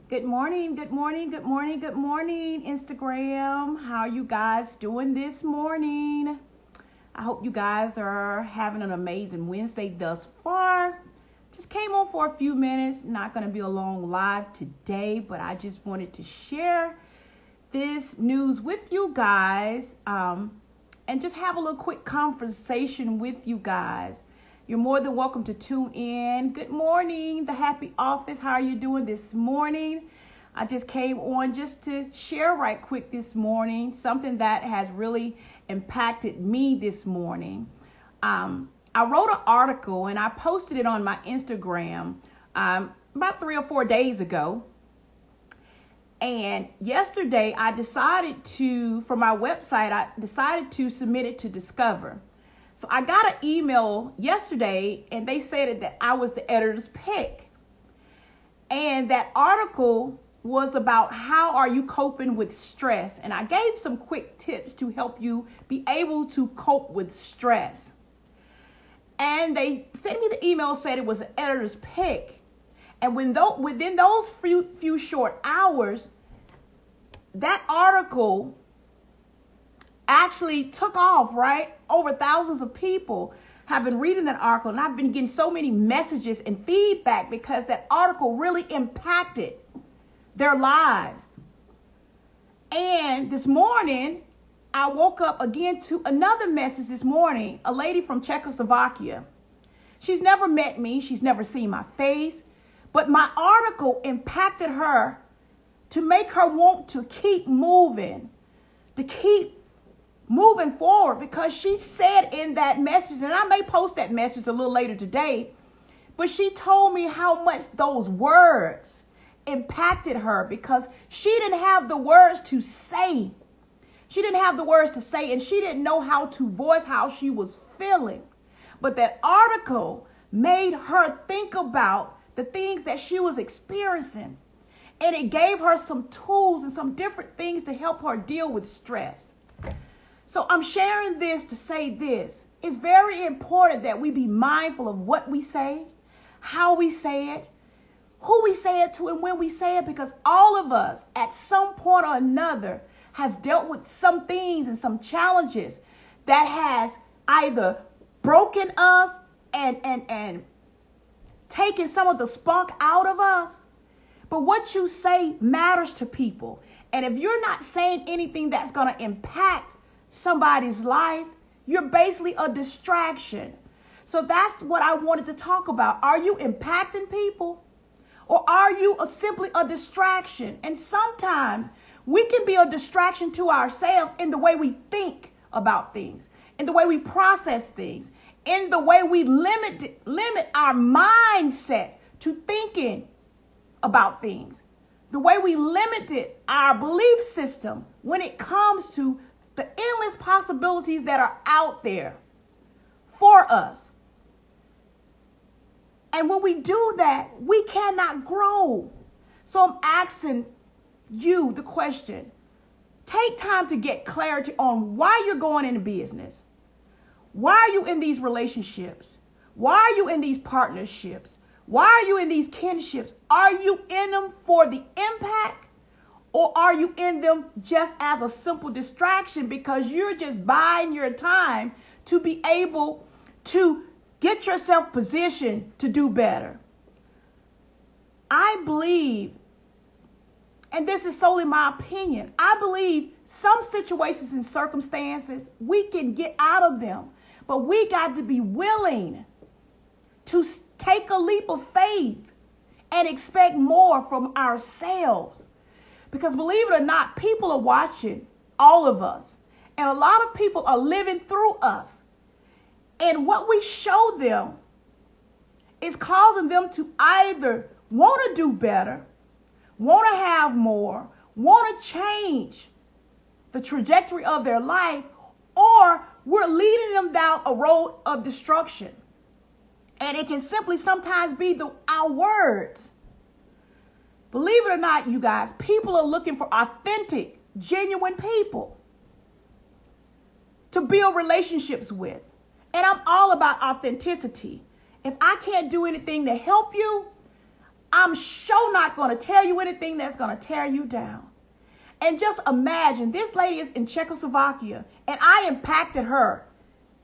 Good morning, good morning, good morning, good morning, Instagram. How are you guys doing this morning? I hope you guys are having an amazing Wednesday thus far. Just came on for a few minutes. Not going to be a long live today, but I just wanted to share this news with you guys and just have a little quick conversation with you guys. You're more than welcome to tune in. Good morning, the Happy Office. How are you doing this morning? I just came on just to share right quick this morning something that has really impacted me this morning. I wrote an article and I posted it on my Instagram about 3 or 4 days ago. And yesterday I decided to, for my website, I decided to submit it to Discover. So I got an email yesterday and they said that I was the editor's pick. And that article was about how are you coping with stress. And I gave some quick tips to help you be able to cope with stress. And they sent me the email, said it was an editor's pick. And within those few short hours, that article actually took off, right? Over thousands of people have been reading that article, and I've been getting so many messages and feedback because that article really impacted their lives. And this morning, I woke up again to another message this morning, a lady from Czechoslovakia. She's never met me, she's never seen my face, but my article impacted her to make her want to keep moving, to keep moving forward, because she said in that message, and I may post that message a little later today, but she told me how much those words impacted her because she didn't have the words to say. She didn't have the words to say, and she didn't know how to voice how she was feeling. But that article made her think about the things that she was experiencing, and it gave her some tools and some different things to help her deal with stress. So I'm sharing this to say this. It's very important that we be mindful of what we say, how we say it, who we say it to, and when we say it, because all of us at some point or another has dealt with some things and some challenges that has either broken us and taken some of the spunk out of us. But what you say matters to people. And if you're not saying anything that's going to impact somebody's life, you're basically a distraction. So that's what I wanted to talk about. Are you impacting people, or are you simply a distraction? And sometimes we can be a distraction to ourselves in the way we think about things, in the way we process things, in the way we limit our mindset to thinking about things, the way we limited our belief system when it comes to the endless possibilities that are out there for us. And when we do that, we cannot grow. So I'm asking you the question. Take time to get clarity on why you're going into business. Why are you in these relationships? Why are you in these partnerships? Why are you in these kinships? Are you in them for the impact? Or are you in them just as a simple distraction because you're just buying your time to be able to get yourself positioned to do better? I believe, and this is solely my opinion, I believe some situations and circumstances, we can get out of them. But we got to be willing to take a leap of faith and expect more from ourselves. Because believe it or not, people are watching all of us. And a lot of people are living through us. And what we show them is causing them to either want to do better, want to have more, want to change the trajectory of their life, or we're leading them down a road of destruction. And it can simply sometimes be our words. Believe it or not, you guys, people are looking for authentic, genuine people to build relationships with. And I'm all about authenticity. If I can't do anything to help you, I'm sure not going to tell you anything that's going to tear you down. And just imagine, this lady is in Czechoslovakia, and I impacted her,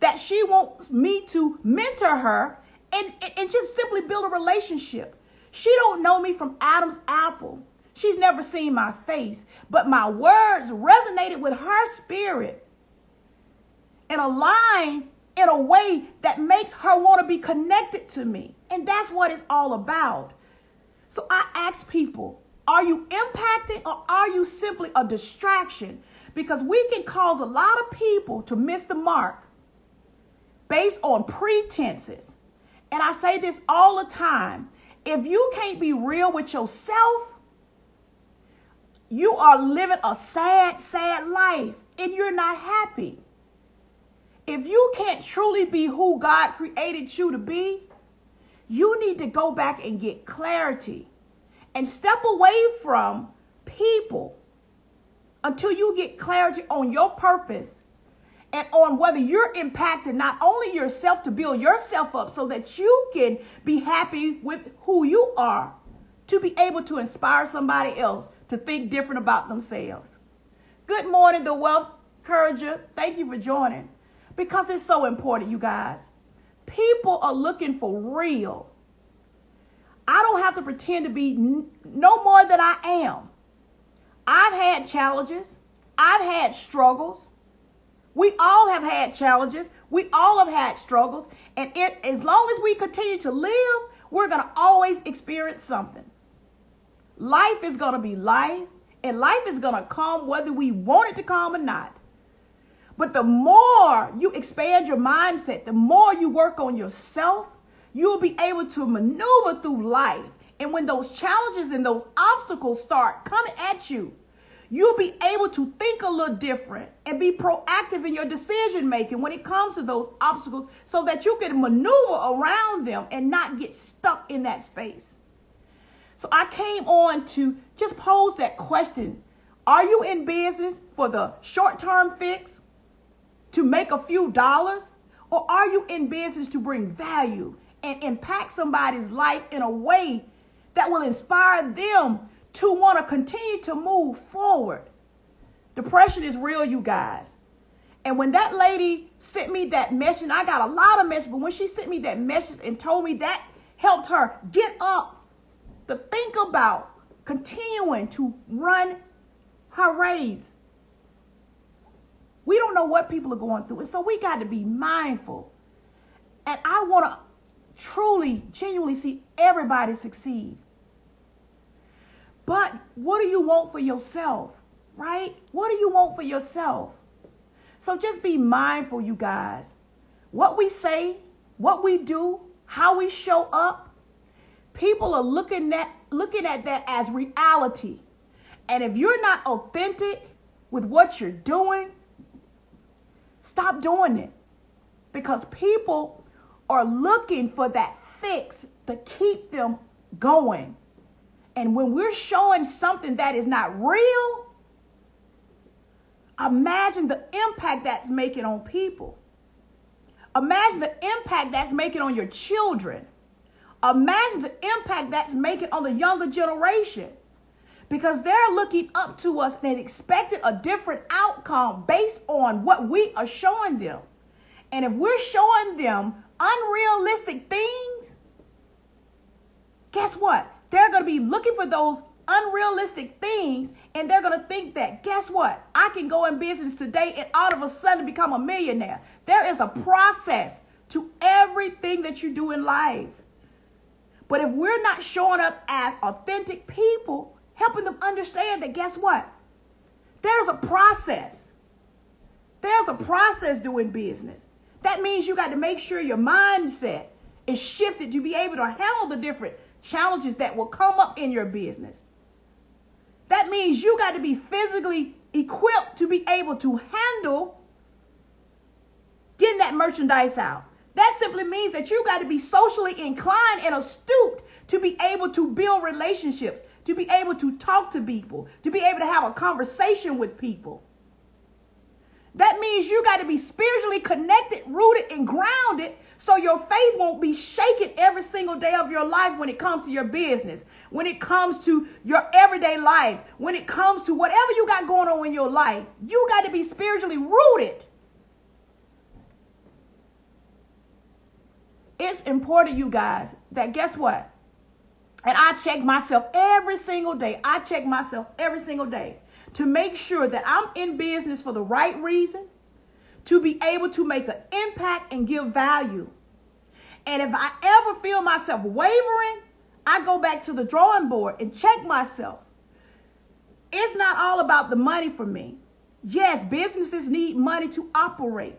that she wants me to mentor her and just simply build a relationship. She don't know me from Adam's apple. She's never seen my face, but my words resonated with her spirit and aligned in a way that makes her want to be connected to me. And that's what it's all about. So I ask people, are you impacting or are you simply a distraction? Because we can cause a lot of people to miss the mark based on pretenses. And I say this all the time. If you can't be real with yourself, you are living a sad, sad life and you're not happy. If you can't truly be who God created you to be, you need to go back and get clarity and step away from people until you get clarity on your purpose and on whether you're impacting not only yourself to build yourself up so that you can be happy with who you are, to be able to inspire somebody else to think different about themselves. Good morning, The Wealth Encourager. Thank you for joining, because it's so important, you guys. People are looking for real. I don't have to pretend to be no more than I am. I've had challenges. I've had struggles. We all have had challenges. We all have had struggles. And as long as we continue to live, we're going to always experience something. Life is going to be life, and life is going to come whether we want it to come or not. But the more you expand your mindset, the more you work on yourself, you'll be able to maneuver through life. And when those challenges and those obstacles start coming at you, you'll be able to think a little different and be proactive in your decision making when it comes to those obstacles so that you can maneuver around them and not get stuck in that space. So I came on to just pose that question. Are you in business for the short-term fix, to make a few dollars? Or are you in business to bring value and impact somebody's life in a way that will inspire them to want to continue to move forward? Depression is real, you guys. And when that lady sent me that message, and I got a lot of messages, but when she sent me that message and told me that helped her get up to think about continuing to run her race. We don't know what people are going through, and so we got to be mindful. And I want to truly, genuinely see everybody succeed. But what do you want for yourself, right? What do you want for yourself? So just be mindful, you guys. What we say, what we do, how we show up, people are looking at that as reality. And if you're not authentic with what you're doing, stop doing it. Because people are looking for that fix to keep them going. And when we're showing something that is not real, imagine the impact that's making on people. Imagine the impact that's making on your children. Imagine the impact that's making on the younger generation. Because they're looking up to us and expecting a different outcome based on what we are showing them. And if we're showing them unrealistic things, guess what? They're going to be looking for those unrealistic things, and they're going to think that, guess what? I can go in business today and all of a sudden become a millionaire. There is a process to everything that you do in life. But if we're not showing up as authentic people, helping them understand that, guess what? There's a process. There's a process doing business. That means you got to make sure your mindset is shifted to be able to handle the different challenges that will come up in your business. That means you got to be physically equipped to be able to handle getting that merchandise out. That simply means that you got to be socially inclined and astute to be able to build relationships, to be able to talk to people, to be able to have a conversation with people. That means you got to be spiritually connected, rooted, and grounded So your faith won't be shaken every single day of your life when it comes to your business, when it comes to your everyday life, when it comes to whatever you got going on in your life. You got to be spiritually rooted. It's important, you guys, that guess what? And I check myself every single day. I check myself every single day to make sure that I'm in business for the right reason, to be able to make an impact and give value. And if I ever feel myself wavering, I go back to the drawing board and check myself. It's not all about the money for me. Yes, businesses need money to operate.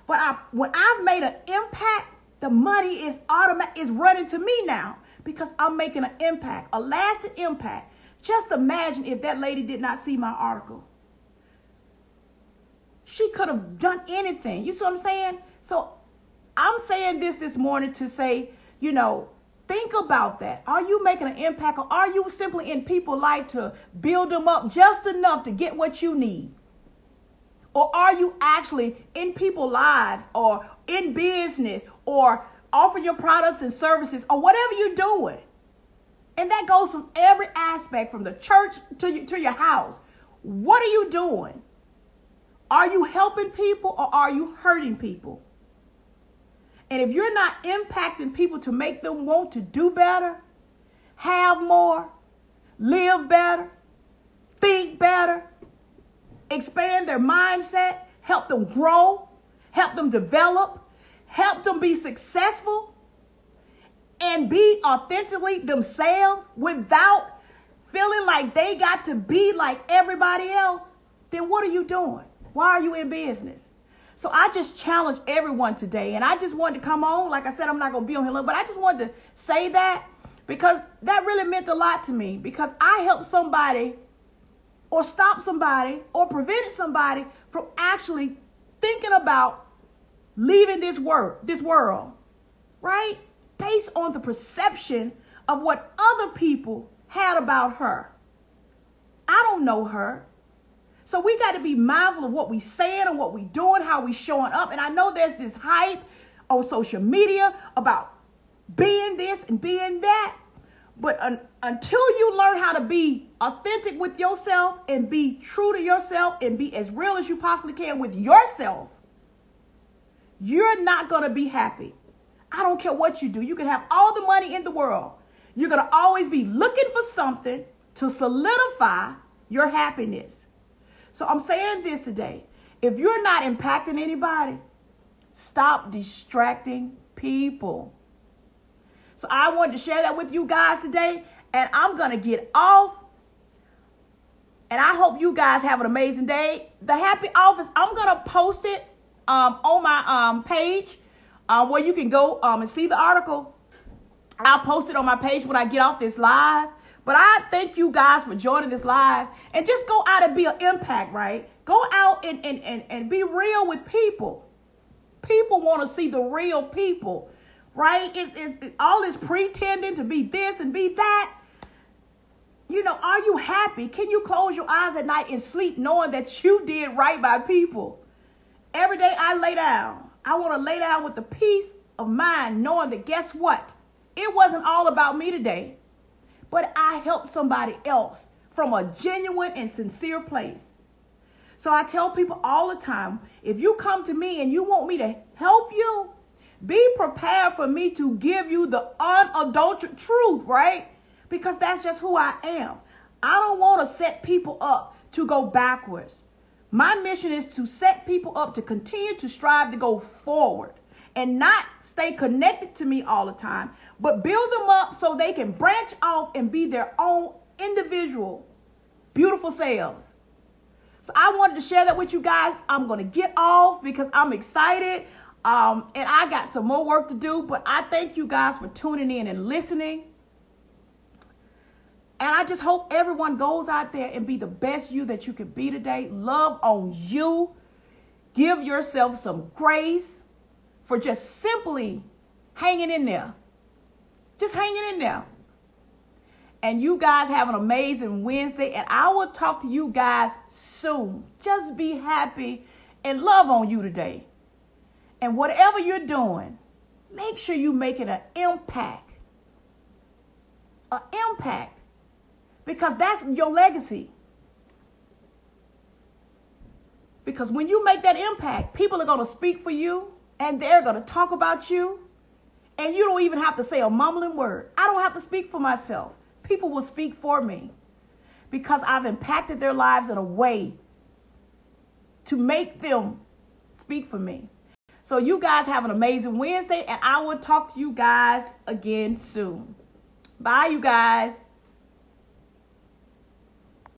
But when I've made an impact, the money is running to me now because I'm making an impact, a lasting impact. Just imagine if that lady did not see my article. She could have done anything. You see what I'm saying? So I'm saying this morning to say, think about that. Are you making an impact, or are you simply in people's life to build them up just enough to get what you need? Or are you actually in people's lives or in business or offering your products and services or whatever you're doing? And that goes from every aspect, from the church to your house. What are you doing? Are you helping people or are you hurting people? And if you're not impacting people to make them want to do better, have more, live better, think better, expand their mindset, help them grow, help them develop, help them be successful, and be authentically themselves without feeling like they got to be like everybody else, then what are you doing? Why are you in business? So I just challenge everyone today, and I just wanted to come on. Like I said, I'm not going to be on here long, but I just wanted to say that because that really meant a lot to me, because I helped somebody or stopped somebody or prevented somebody from actually thinking about leaving this world, right? Based on the perception of what other people had about her. I don't know her. So we got to be mindful of what we saying and what we doing, how we showing up. And I know there's this hype on social media about being this and being that. But until you learn how to be authentic with yourself and be true to yourself and be as real as you possibly can with yourself, you're not going to be happy. I don't care what you do. You can have all the money in the world. You're going to always be looking for something to solidify your happiness. So I'm saying this today. If you're not impacting anybody, stop distracting people. So I wanted to share that with you guys today. And I'm going to get off. And I hope you guys have an amazing day. The Happy Office, I'm going to post it on my page where you can go and see the article. I'll post it on my page when I get off this live. But I thank you guys for joining this live. And just go out and be an impact, right? Go out and be real with people. People want to see the real people, right? It's all this pretending to be this and be that. Are you happy? Can you close your eyes at night and sleep knowing that you did right by people? Every day I lay down, I want to lay down with the peace of mind knowing that guess what? It wasn't all about me today, but I helped somebody else from a genuine and sincere place. So I tell people all the time, if you come to me and you want me to help you, be prepared for me to give you the unadulterated truth, right? Because that's just who I am. I don't want to set people up to go backwards. My mission is to set people up to continue to strive to go forward and not stay connected to me all the time, but build them up so they can branch off and be their own individual, beautiful selves. So I wanted to share that with you guys. I'm going to get off because I'm excited and I got some more work to do, but I thank you guys for tuning in and listening. And I just hope everyone goes out there and be the best you that you can be today. Love on you. Give yourself some grace for just simply hanging in there. Just hanging in there. And you guys have an amazing Wednesday. And I will talk to you guys soon. Just be happy and love on you today. And whatever you're doing, make sure you make it an impact. An impact. Because that's your legacy. Because when you make that impact, people are going to speak for you and they're going to talk about you. And you don't even have to say a mumbling word. I don't have to speak for myself. People will speak for me because I've impacted their lives in a way to make them speak for me. So you guys have an amazing Wednesday, and I will talk to you guys again soon. Bye, you guys.